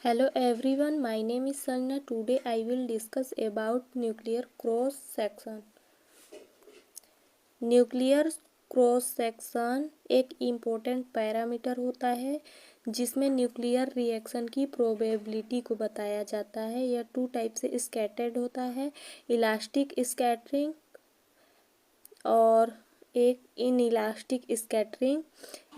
Hello everyone, my name is Sanna. Today I will discuss about nuclear cross section. Nuclear cross section एक important parameter होता है जिसमें nuclear reaction की probability को बताया जाता है। यह टू टाइप से स्कैटर्ड होता है, इलास्टिक स्कैटरिंग और एक इन इलास्टिक स्कैटरिंग।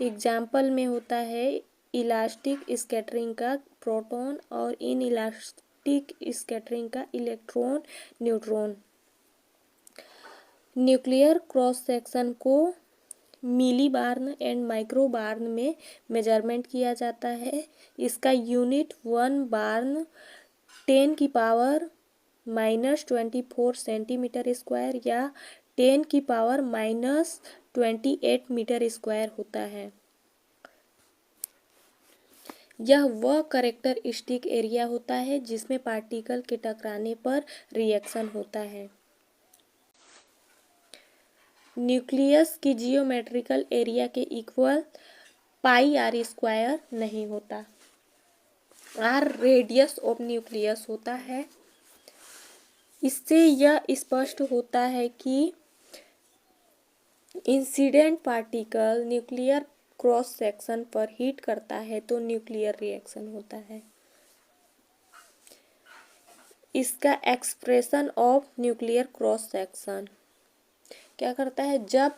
एग्जाम्पल में होता है इलास्टिक स्कैटरिंग का प्रोटॉन और इन इलास्टिक स्कैटरिंग का electron neutron. Nuclear cross section को मिली बार्न एंड माइक्रो बार्न में मेजरमेंट किया जाता है। इसका यूनिट 1 बार्न 10⁻⁻24 सेंटीमीटर स्क्वायर या 10⁻⁻28 मीटर स्क्वायर होता है। यह वह कैरेक्टरिस्टिक एरिया होता है जिसमें पार्टिकल के टकराने पर रिएक्शन होता है। न्यूक्लियस की जियोमेट्रिकल एरिया के इक्वल πr² नहीं होता। r रेडियस ऑफ न्यूक्लियस होता है। इससे यह स्पष्ट होता है कि incident particle nuclear cross section पर हिट करता है तो न्यूक्लियर रिएक्शन होता है। इसका expression of nuclear cross section क्या करता है, जब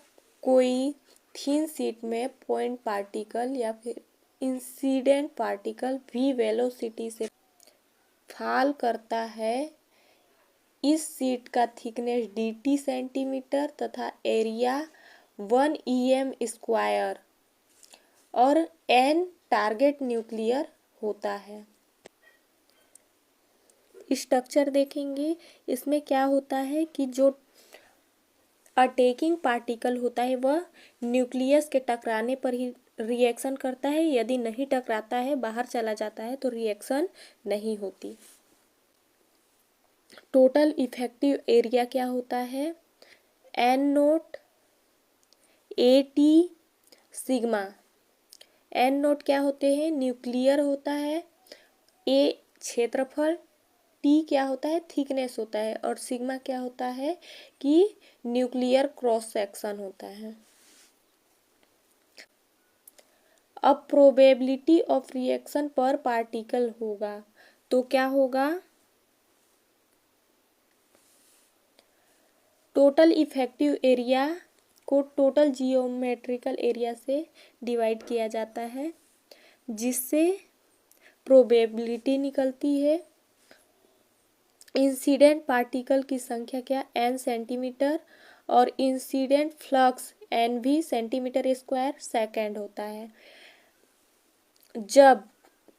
कोई थिन शीट में पॉइंट पार्टिकल या फिर इंसिडेंट पार्टिकल v वेलोसिटी से फॉल करता है, इस शीट का थिकनेस dt सेंटीमीटर तथा एरिया 1 em² और n टारगेट न्यूक्लियर होता है। स्ट्रक्चर देखेंगे, इसमें क्या होता है कि जो अटैकिंग पार्टिकल होता है वह न्यूक्लियस के टकराने पर ही रिएक्शन करता है। यदि नहीं टकराता है, बाहर चला जाता है तो रिएक्शन नहीं होती। टोटल इफेक्टिव एरिया क्या होता है, n0 AT सिग्मा। n0 क्या होते हैं, न्यूक्लियर होता है, A क्षेत्रफल, T क्या होता है, थिकनेस होता है और सिग्मा क्या होता है कि न्यूक्लियर क्रॉस सेक्शन होता है। अब प्रोबेबिलिटी ऑफ रिएक्शन पर पार्टिकल होगा तो क्या होगा, टोटल इफेक्टिव एरिया को टोटल जियोमेट्रिकल एरिया से डिवाइड किया जाता है जिससे प्रोबेबिलिटी निकलती है। इंसिडेंट पार्टिकल की संख्या क्या, n सेंटीमीटर और incident flux nv centimetre square second होता है। जब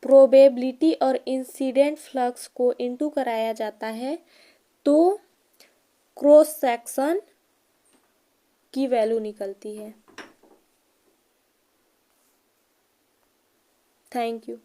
प्रोबेबिलिटी और इंसिडेंट फ्लक्स को इनटू कराया जाता है तो क्रॉस सेक्शन की वैल्यू निकलती है। Thank you.